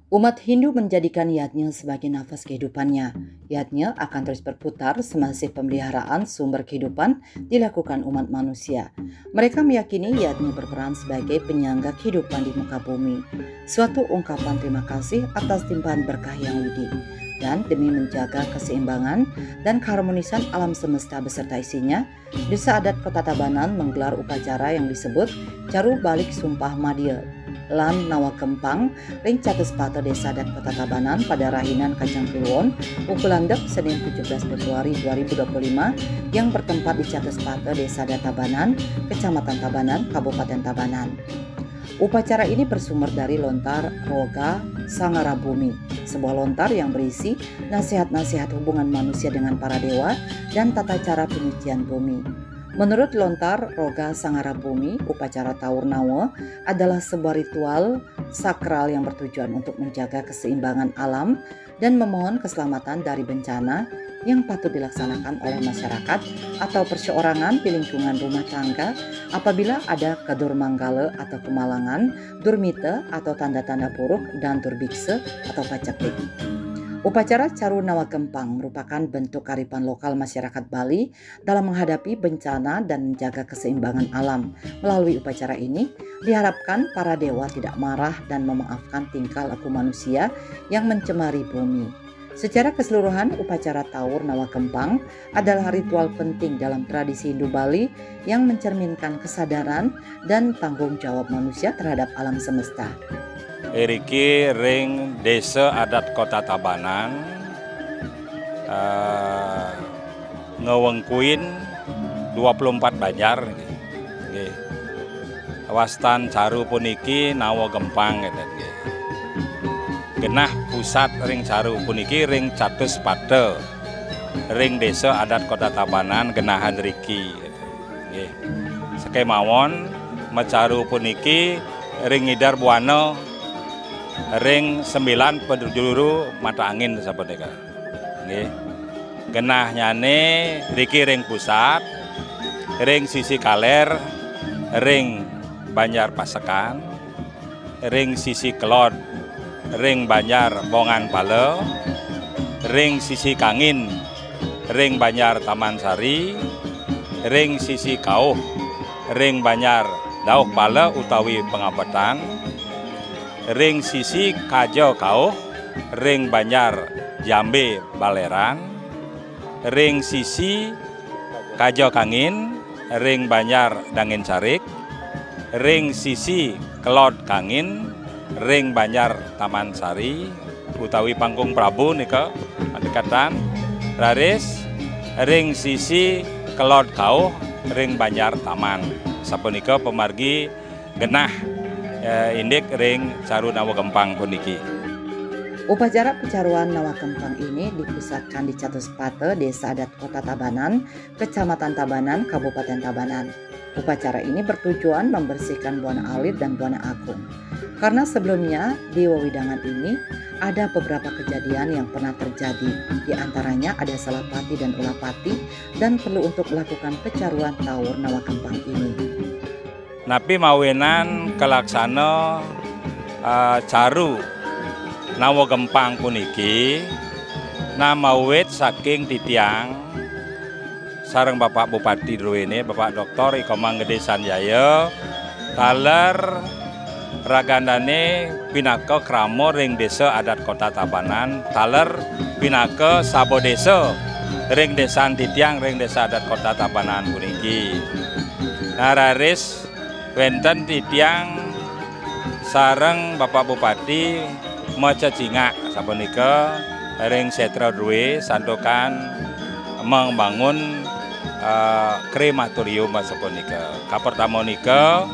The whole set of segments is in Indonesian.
Umat Hindu menjadikan yatnya sebagai nafas kehidupannya. Yatnya akan terus berputar semasa pemeliharaan sumber kehidupan dilakukan umat manusia. Mereka meyakini yatnya berperan sebagai penyangga kehidupan di muka bumi. Suatu ungkapan terima kasih atas limpahan berkah yang widi. Dan demi menjaga keseimbangan dan keharmonisan alam semesta beserta isinya, Desa Adat Kota Tabanan menggelar upacara yang disebut Caru Balik Sumpah Madya Lan Nawa Kempang, Ring Catus Pata Desa Adat Kota Tabanan pada Rahinan Kajang Kulon, Ukulandep, Senin 17 Februari 2025 yang bertempat di Catus Pata Desa Adat Tabanan, Kecamatan Tabanan, Kabupaten Tabanan. Upacara ini bersumber dari lontar Roga Sangarabumi, sebuah lontar yang berisi nasihat-nasihat hubungan manusia dengan para dewa dan tata cara penyucian bumi. Menurut lontar Roga Sangarabumi, upacara Taur Nawa adalah sebuah ritual sakral yang bertujuan untuk menjaga keseimbangan alam dan memohon keselamatan dari bencana yang patut dilaksanakan oleh masyarakat atau perseorangan di lingkungan rumah tangga apabila ada kedurmanggala atau kemalangan, durmita atau tanda-tanda buruk, dan durbiksa atau paceklik. Upacara Caru Nawa Kempang merupakan bentuk kearifan lokal masyarakat Bali dalam menghadapi bencana dan menjaga keseimbangan alam. Melalui upacara ini, diharapkan para dewa tidak marah dan memaafkan tingkah laku manusia yang mencemari bumi. Secara keseluruhan, upacara Taur Nawa Kempang adalah ritual penting dalam tradisi Hindu Bali yang mencerminkan kesadaran dan tanggung jawab manusia terhadap alam semesta. Iriki ring Desa Adat Kota Tabanan ngewengkuin 24 banjar nggih. Wastan Caru puniki Nawa Kempang nggih. Genah pusat ring Caru puniki ring Catus Pata ring Desa Adat Kota Tabanan genahan riki nggih. Sekemawon Macaru puniki ring Ngidar Buana ring 9 penjuru mata angin sapunika nggih. Genah nyane riki ring pusat, ring sisi kaler, ring Banjar Pasekan, ring sisi kelod, ring Banjar Bongan Pale, ring sisi Kangin, ring Banjar Taman Sari, ring sisi Kauh, ring Banjar Dauh Pale utawi Pengapetan, ring sisi Kajo Kauh, ring Banjar Jambe Baleran, ring sisi Kajo Kangin, ring Banjar Dangin Carik, ring sisi Kelod Kangin, ring Banjar Taman Sari utawi Panggung Prabu nika dekatan raris, ring sisi Kelod Kauh, ring Banjar Taman sapunika pemargi genah indik ring Caru Nawa Kempang puniki. Upacara pecaruan Nawa Kempang ini dipusatkan di Catus Pata Desa Adat Kota Tabanan, Kecamatan Tabanan, Kabupaten Tabanan. Upacara ini bertujuan membersihkan Buana Alit dan Buana Agung. Karena sebelumnya di wewidangan ini ada beberapa kejadian yang pernah terjadi. Di antaranya ada Salapati dan Ulapati dan perlu untuk melakukan pecaruan Taur Nawa Kempang ini. Napi mawenan kelaksana Caru Nawa Kempang puniki nama wit saking titiang sareng Bapak Bupati Druwene, Bapak Dr. Ikomang Gede Sanjaya taler ragandane pinaka kramo ring Desa Adat Kota Tabanan, taler pinaka sabo desa ring Desan Titiang ring Desa Adat Kota Tabanan puniki. Nararis wenten titiang sareng Bapak Bupati Macacingak sapunika ring Setra Dwe santokan membangun krematorium sapunika. Kapertamonika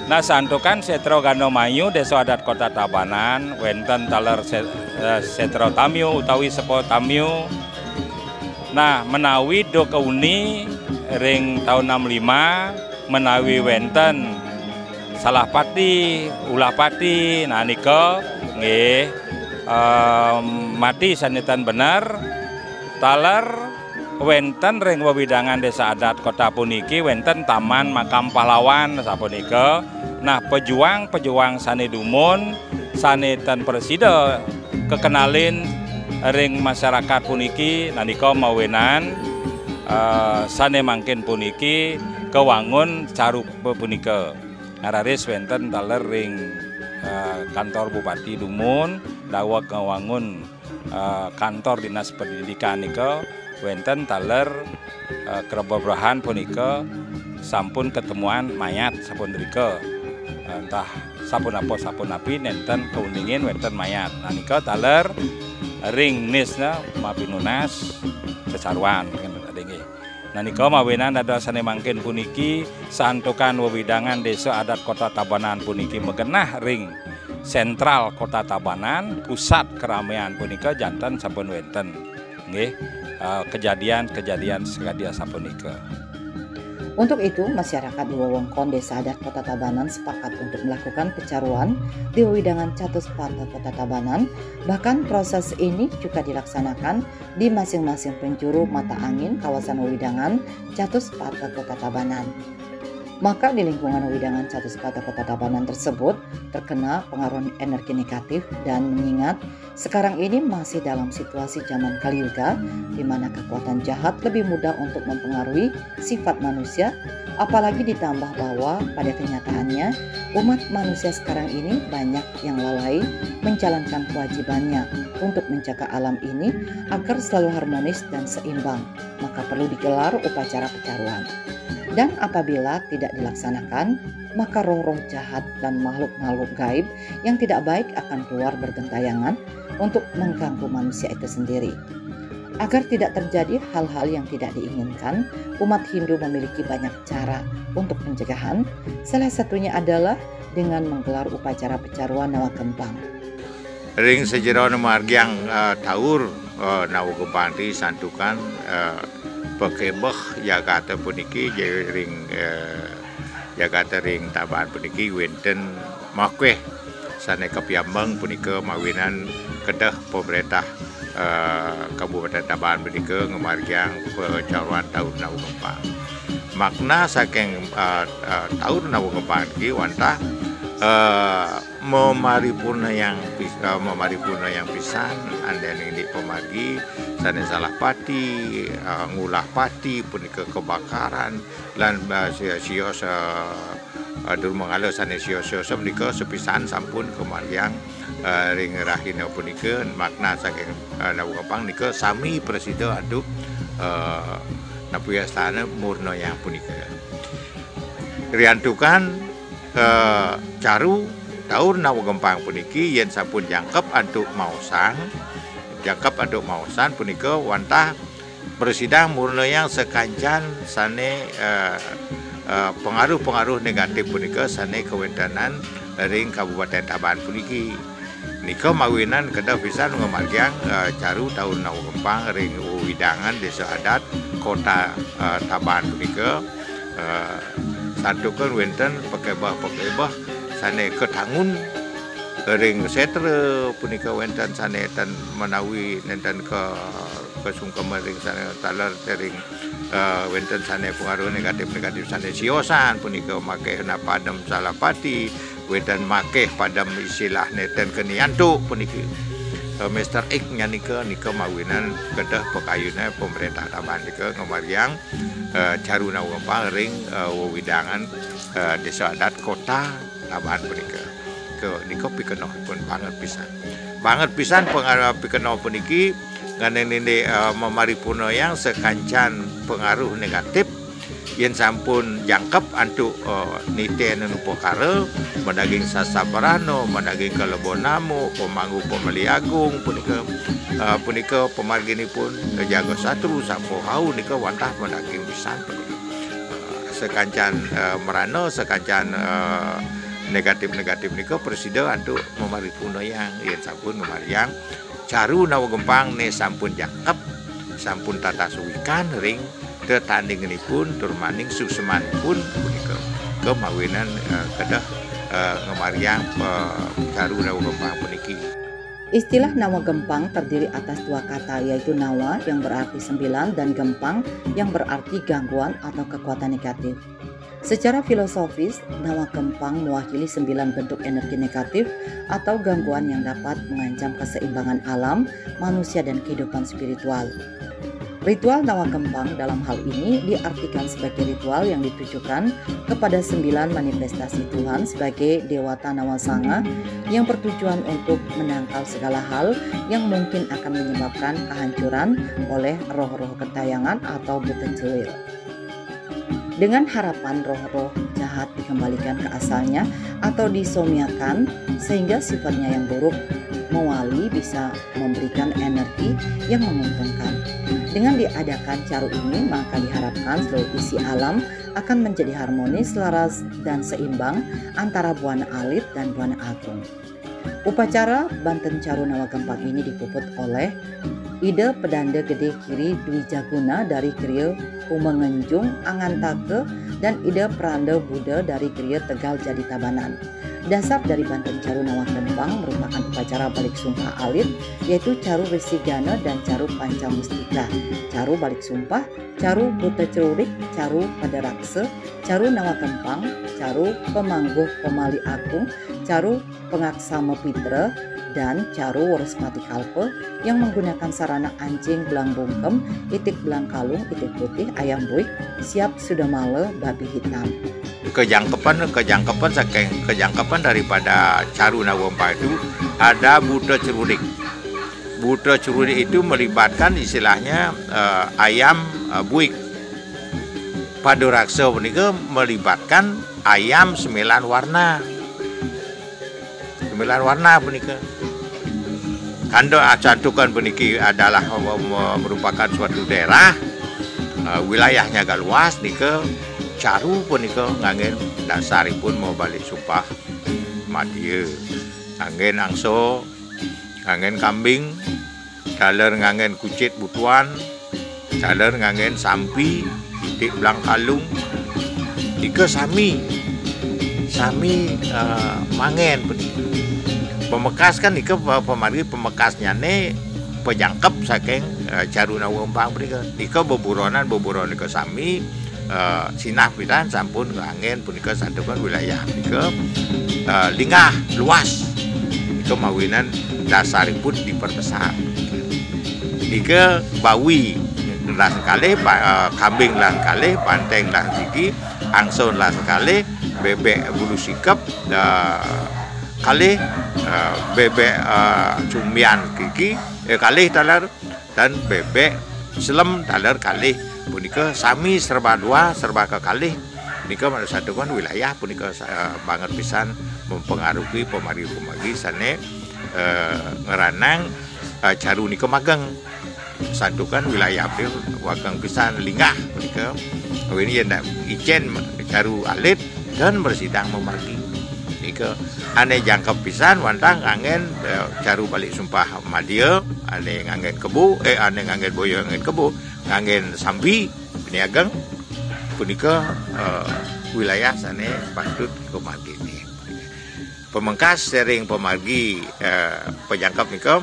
nah santokan Setra Gandomayu Desa Adat Kota Tabanan wenten taler Setra Tamyu utawi Sepo Tamyu. Nah menawi do keuni ring tahun 65 menawi wenten Salahpati, Ulapati, nah nika nggih mati sanitan bener taler wenten ring wewidangan Desa Adat Kota puniki wenten Taman Makam Pahlawan sapunika. Nah pejuang-pejuang sane dumun saneten presida kekenalin ring masyarakat puniki nalika mawenan sane mangkin puniki kewangun carupa punika. Nararis wenten taler ring kantor Bupati Lumun dawa kewangun kantor Dinas Pendidikan nika wenten taler kerebobrohan punika sampun ketemuan mayat sampun rika entah sapun api nenten keundingin wenten mayat. Nah nika taler ring nisna mapinunas kecaruan nggih. Nah nika mawenan ada sane mangkin puniki santukan wewidangan desa adat Kota Tabanan puniki megenah ring sentral Kota Tabanan, pusat keramaian punika janten sampun wenten nggih kejadian sekadia sapunika. Untuk itu, masyarakat di wewengkon Desa Adat Kota Tabanan sepakat untuk melakukan pecaruan di wewidangan Catus Pata Kota Tabanan. Bahkan proses ini juga dilaksanakan di masing-masing penjuru mata angin kawasan wewidangan Catus Pata Kota Tabanan. Maka di lingkungan wewidangan Catus Pata Kota Tabanan tersebut terkena pengaruh energi negatif, dan mengingat sekarang ini masih dalam situasi zaman Kaliuga di mana kekuatan jahat lebih mudah untuk mempengaruhi sifat manusia, apalagi ditambah bahwa pada kenyataannya umat manusia sekarang ini banyak yang lalai menjalankan kewajibannya untuk menjaga alam ini agar selalu harmonis dan seimbang, maka perlu digelar upacara pecaruan. Dan apabila tidak dilaksanakan, maka roh-roh jahat dan makhluk-makhluk gaib yang tidak baik akan keluar bergentayangan untuk mengganggu manusia itu sendiri. Agar tidak terjadi hal-hal yang tidak diinginkan, umat Hindu memiliki banyak cara untuk pencegahan. Salah satunya adalah dengan menggelar upacara pecaruan Nawa Gempang. Ring sejero margiang taur Nawa Gempang di santukan pekebeh Jakarta puniki ring Jakarta ring Tabanan puniki wenten makweh sane kepiambang punika mawinan kedah pemerintah Kabupaten Tabanan punika ngemargiang pecaruan tahun Nawa Gempang. Makna saking tahun Nawa Gempang iki wantah memaripurna yang pisan andene di pemargi sane salah pati ngulah pati punika kebakaran lan sia-sia dur mangala sane sia-sia punika sepisan sampun kemargiang ring rahina punika makna saking Nawa Gempang nika sami presida aduk napuyastana murna yang punika riantukan caru tahun Nawa Gempang puniki yen sampun jangkep antuk mausan punika wantah bersidang murna yang sekancan sane pengaruh negatif punika sane kewentanan ring Kabupaten Tabanan puniki nika mawinan kedah pisan ngamargiang caru tahun Nawa Gempang ring widangan Desa Adat Kota Tabanan punika santukan wenten pekebah sane ketangun ring setre punika wenten sane tan menawi nenten ke sungkeman ring sane taler ring wenten sane pengaruh negatif sane siosan punika make na padam salapati wenten make padam istilah neten keniantu puniki Mr. X nika mawinan kedah pekayuna pemerintah Tabanan nika ngamargiang caru Nawa Gempang ring wewidangan Desa Adat Kota Tabanan punika nika pikeunahipun banget pisan pengaruh pikeunah puniki nganene memaripurna yang sekancan pengaruh negatif yen sampun jangkep antuk niten anu pokare medaging sasabarano medaging kalebonamo pemanggu pemeli agung punika pemarginipun jaga satru sampo hau nika wantah medaging pisan sekancan merano sekancan negatif nika presida antuk memaripurna yang yen sampun memariyang caru Nawa Gempang ne sampun jangkep sampun tata suwikan ring tetandinganipun turmaning suksemanipun punika kemawinan kedah ngamargiang caru Nawa Gempang puniki. Istilah Nawa Gempang terdiri atas dua kata, yaitu Nawa yang berarti 9 dan Gempang yang berarti gangguan atau kekuatan negatif. Secara filosofis, Nawa Kempang mewakili 9 bentuk energi negatif atau gangguan yang dapat mengancam keseimbangan alam, manusia, dan kehidupan spiritual. Ritual Nawa Kempang dalam hal ini diartikan sebagai ritual yang ditujukan kepada 9 manifestasi Tuhan sebagai Dewata Nawasanga yang bertujuan untuk menangkal segala hal yang mungkin akan menyebabkan kehancuran oleh roh-roh gentayangan atau buta celir. Dengan harapan roh-roh jahat dikembalikan ke asalnya atau disomiakan sehingga sifatnya yang buruk mewali bisa memberikan energi yang menguntungkan. Dengan diadakan caru ini, maka diharapkan seluruh isi alam akan menjadi harmonis, selaras, dan seimbang antara Buana Alit dan Buana Agung. Upacara Banten Caru Nawa Kempang ini dipuput oleh Ide Pedanda Gede Kiri Dwi Jaguna dari Kriya Umengenjung Angantake dan Ide Pranda Buddha dari Kriya Tegal Jadi Tabanan. Dasar dari Banten Caru Nawa Kempang merupakan upacara balik sumpah alit, yaitu Caru Resigana dan Caru Pancamustika, Caru Balik Sumpah, Caru Buta Cerurik, Caru Padarakse, Caru Nawa Kempang, Caru Pemangguh Pemali Agung, Caru Pengaksama Pitra, dan Caru Warespati Kalpe yang menggunakan sarana anjing belang bungkem, itik belang kalung, itik putih, ayam buik, siap sudah male, babi hitam. Kejangkepan daripada Caru Nawa Kempang itu ada Buta Cerurik. Buta Cerurik itu melibatkan istilahnya ayam buik. Padaraksa menika melibatkan ayam 9 warna. 9 warna menika. Kando cantukan peniki adalah merupakan suatu daerah wilayahnya agak luas nika. Caru punika nganggen dasaripun mau balik sumpah madya. Nganggen angso, nganggen kambing, daler nganggen kucit butuan, daler nganggen sampi, itik belang kalung. Ika sami mangen punika. Pemekas kan ika pemargi pemekasnya ne pejangkep saking Caru Nawa Kempang punika. Ika beburonan ika sami sinah pisan sampun angin punika santukan wilayah punika lingah luas nika mawinan dasaripun diperbesar nika bawi lah sekali kambing lah sekali panteng lah siki angson lah sekali bebek bulu sikap kali bebek cumian kiki kali talar dan bebek selem talar kali punika sami serba dua serba kekalih punika satukan wilayah punika banget pisan mempengaruhi pemargi sane ngeranang Caru nika mageng satukan wilayah wagang pisan linggah punika ini yang icen Caru alit dan bersidang memargi nika ane jangkep pisan wantang angin Caru balik sumpah madya ane nganggen kebu ane nganggen boyo nganggen kebu nganggen sambi peniagang punika wilayah sane patut kemargi ini. Pemengkas sering pemargi pejangkep nika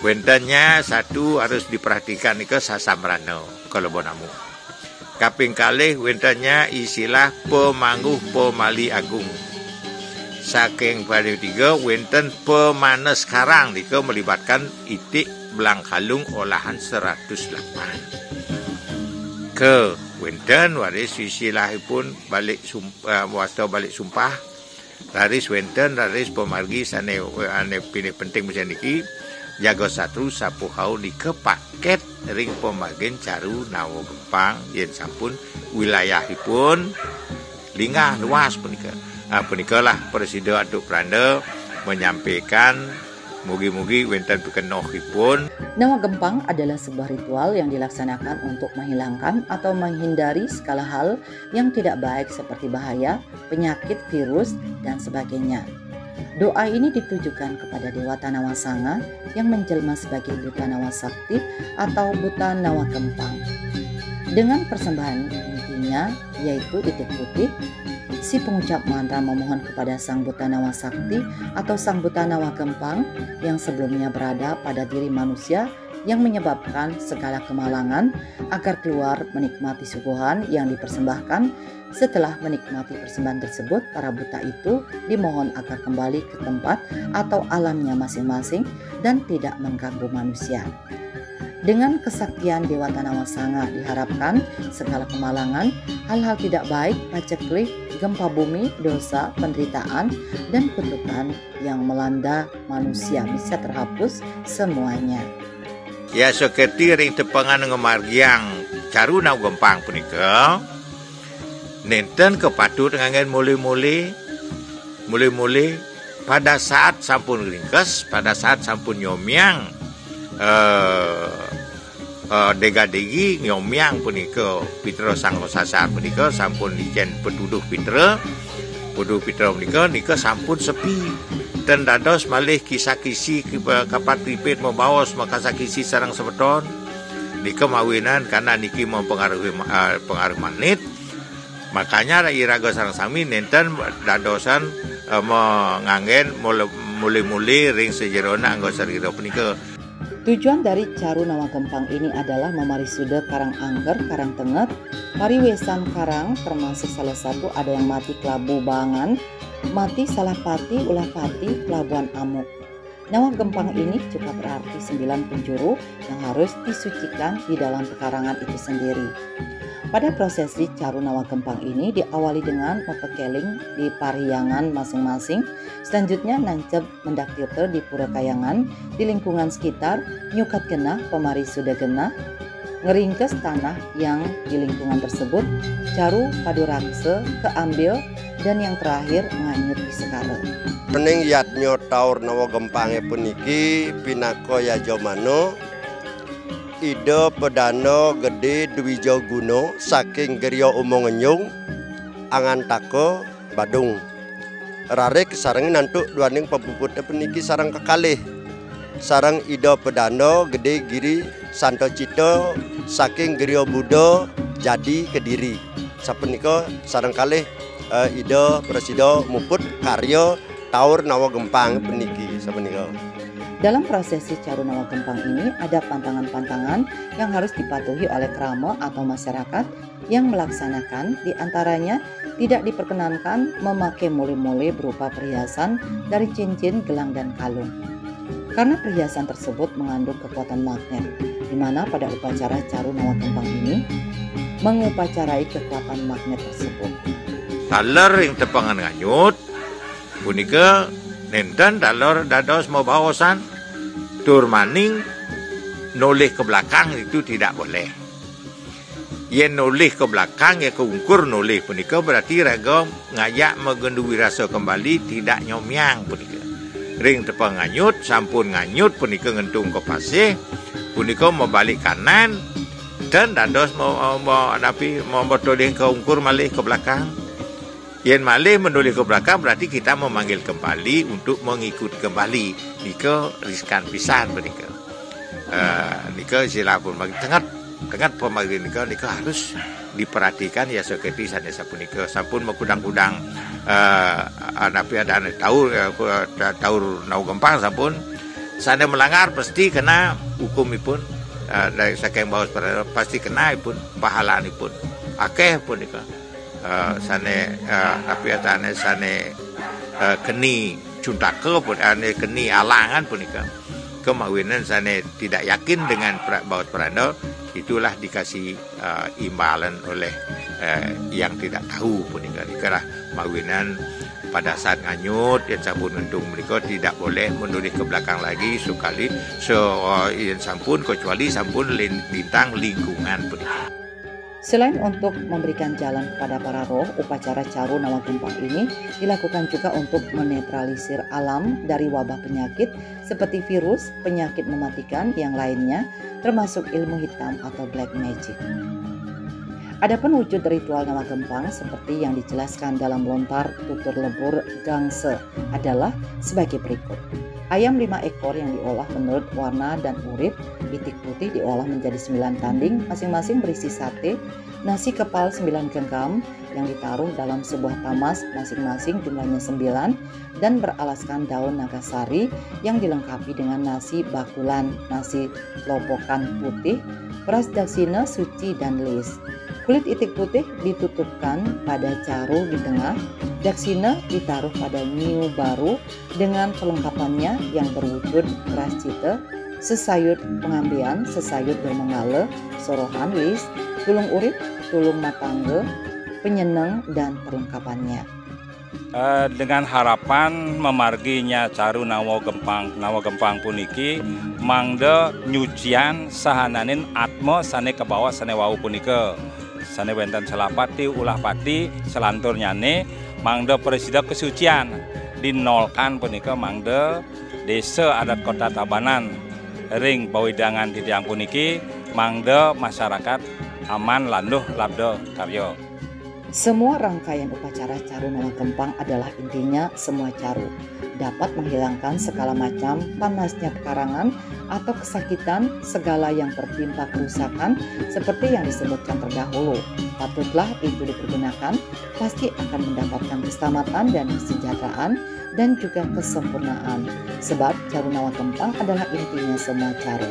wentennya satu harus diperhatikan nika sasamrana kalau bonamu. Kaping kalih wentennya istilah pemangguh pemali agung. Saking pada 3 wenten pemanes karang nika melibatkan itik belang kalung olahan 108. Ke wenten waris isilahipun balik sumpah wasta balik sumpah laris wenten laris pemargi sane ane pilih penting macam niki jaga satu sapu hau di kepaket ring pemargin Caru Nawa Kempang yen sampun wilayahipun lingah luas punika. Punika lah Presiden Aduk Pranda menyampaikan mugi-mugi wenten pikenohipun. Nawa Kempang adalah sebuah ritual yang dilaksanakan untuk menghilangkan atau menghindari segala hal yang tidak baik seperti bahaya, penyakit, virus, dan sebagainya. Doa ini ditujukan kepada Dewata Nawasanga yang menjelma sebagai Buta Nawasakti atau Buta Nawa Kempang. Dengan persembahan intinya yaitu itik putih, si pengucap mantra memohon kepada Sang Buta Nawasakti atau Sang Buta Nawa Kempang yang sebelumnya berada pada diri manusia yang menyebabkan segala kemalangan agar keluar menikmati suguhan yang dipersembahkan. Setelah menikmati persembahan tersebut, para buta itu dimohon agar kembali ke tempat atau alamnya masing-masing dan tidak mengganggu manusia. Dengan kesaktian Dewa Tanawa Sanga diharapkan segala kemalangan, hal-hal tidak baik, paceklik, gempa bumi, dosa, penderitaan, dan kutukan yang melanda manusia bisa terhapus semuanya. Ya seperti ring tepangan ngemargiang caru nau gempang punika. Nenten kepatut ngangen muli-muli pada saat sampun ringkes, pada saat sampun nyomyang dega-degi nyomyang punika pitra sangko sasar punika sampun licen petuduh pitra punika nika sampun sepi dan dados malih kisah-kisi kapat pipit membawas makasakisi sareng sebeton nika mawinan karena niki mempengaruhi pengaruh manit. Makanya iraga sareng sami nenten dadosan menganggen muli-muli ring sejerona anggo sarira punika. Tujuan dari Caru Nawa Gempang ini adalah memarisude karang angger, karang tenget, pariwesan karang, termasuk salah satu ada yang mati kelabu bangan, mati salapati, ulah pati, pelabuhan amuk. Nawa Gempang ini juga berarti 9 penjuru yang harus disucikan di dalam pekarangan itu sendiri. Pada prosesi Caru Nawa Gempang ini diawali dengan mepekeling di pariyangan masing-masing. Selanjutnya nancep mendak tirta di Pura Kayangan, di lingkungan sekitar, nyukat genah, pemari sudah genah, ngeringkes tanah yang di lingkungan tersebut, caru padu rakse, keambil, dan yang terakhir nganyut di sekara. Pening yatnyo taur Nawa Gempange puniki pinako ya jomano ide pedano gede Dwijo Guno saking Geryo Umongenyung angan tako Badung rarek sareng nantuk duaning pepupute peniki sareng kekalih sareng ide pedano gede Giri Santo Cito saking Geryo Budo Jadi Kediri sapunika sareng kalih ide Presido Muput Karyo taur Nawa Gempang peniki sapunika. Dalam prosesi Caru Nawa Gempang ini ada pantangan-pantangan yang harus dipatuhi oleh krama atau masyarakat yang melaksanakan. Di antaranya tidak diperkenankan memakai muli-muli berupa perhiasan dari cincin, gelang, dan kalung. Karena perhiasan tersebut mengandung kekuatan magnet, di mana pada upacara Caru Nawa Gempang ini mengupacarai kekuatan magnet tersebut. Taler yang tepangan nganyut, punika nenten taler dados mau bawasan tur maning noleh ke belakang itu tidak boleh. Yen noleh ke belakang ya keungkur noleh punika berarti raga ngayak mengendui rasa kembali tidak nyomyang punika. Ring tepang nganyut sampun nganyut punika ngentung ke pasih punika mau balik kanan dan dados mau toleh ke ungkur malih ke belakang. Yen malih menoleh ke belakang berarti kita memanggil kembali untuk mengikuti kembali. Nika riskan pisan menika. Nika silapun bagi tengah pemagih nika harus diperhatikan ya seperti sanesa punika sampun mengkudang-kudang napi ada taur Nawa Gempang sampun sane melanggar pasti kena hukumipun dari saking bawas pasti kena pun pahalanipun akeh pun nika. Sane tapi atane sane keni cuntake pun ane keni alangan punika kemawinan sane tidak yakin dengan baut peranda itulah dikasih imbalan oleh yang tidak tahu punika dikira mawinan pada saat nganyut yang sampun ngentung mereka tidak boleh menoleh ke belakang lagi sekali yang sampun kecuali sampun lintang lingkungan punika. Selain untuk memberikan jalan kepada para roh, upacara Caru Nawa Gempang ini dilakukan juga untuk menetralisir alam dari wabah penyakit seperti virus, penyakit mematikan yang lainnya, termasuk ilmu hitam atau black magic. Adapun wujud ritual Nawa Gempang seperti yang dijelaskan dalam lontar tutur lebur gangse adalah sebagai berikut. Ayam 5 ekor yang diolah menurut warna dan urip, itik putih diolah menjadi 9 tanding, masing-masing berisi sate, nasi kepal 9 genggam yang ditaruh dalam sebuah tamas masing-masing jumlahnya 9 dan beralaskan daun nagasari yang dilengkapi dengan nasi bakulan, nasi lopokan putih, beras daksina, suci, dan lis. Kulit itik putih ditutupkan pada caru di tengah, daksina ditaruh pada nyiu baru dengan perlengkapannya yang berwujud beras cite, sesayut pengambian, sesayut bermengale, sorohan lis, tulung urip, tulung matangge, penyeneng, dan perlengkapannya. Dengan harapan memarginya caru nawa gempang puniki mangde nyucian sahananin atmo sane ke bawah sane wau punike sane wenten selapati ulah pati selantur nyane mangde presida kesucian dinolkan punike mangde desa adat kota Tabanan ring pawidangan di tiang puniki mangde masyarakat aman landuh labdo karyo. Semua rangkaian upacara caru nawa gempang adalah intinya semua caru dapat menghilangkan segala macam panasnya pekarangan atau kesakitan segala yang tertimpa kerusakan seperti yang disebutkan terdahulu. Patutlah itu dipergunakan, pasti akan mendapatkan keselamatan dan kesejahteraan dan juga kesempurnaan. Sebab caru nawa gempang adalah intinya semua caru.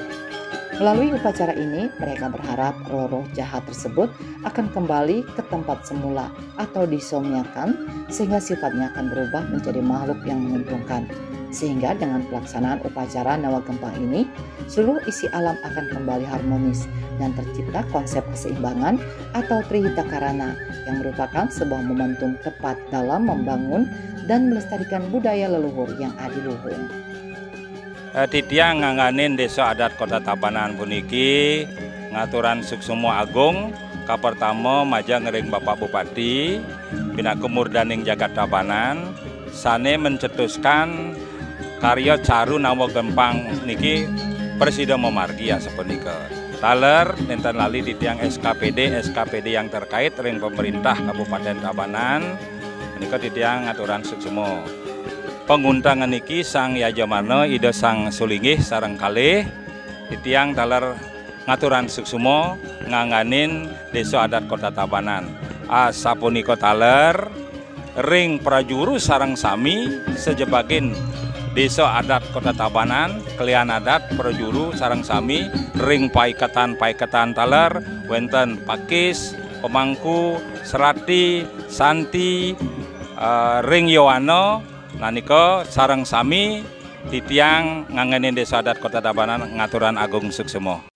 Melalui upacara ini, mereka berharap roh-roh jahat tersebut akan kembali ke tempat semula atau disomniakan sehingga sifatnya akan berubah menjadi makhluk yang menguntungkan. Sehingga dengan pelaksanaan upacara nawa gempang ini, seluruh isi alam akan kembali harmonis dan tercipta konsep keseimbangan atau Trihita Karana yang merupakan sebuah momentum tepat dalam membangun dan melestarikan budaya leluhur yang adiluhung. Titiang ngangganin desa adat kota Tabanan puniki ngaturan suksumo agung ka pertama maja ngering Bapak Bupati pinaku murdaning jagat Tabanan sane mencetuskan karya caru nawa gempang niki presida memargi ya sepunika taler nenten lali di tiang SKPD yang terkait ring pemerintah Kabupaten Tabanan menika titiang ngaturan suksumo. Pengundangan niki sang yajamana ida sang sulinggih sareng kalih titiang taler ngaturan suksumo nganganin desa adat kota Tabanan. Sapunika taler ring prajuru sareng sami sejebagin desa adat kota Tabanan kalian adat prajuru sareng sami ring paiketan taler wenten pakis pemangku serati santi ring yoano nanika sareng sami titiang ngangenin desa adat kota Tabanan ngaturan agung suksumo.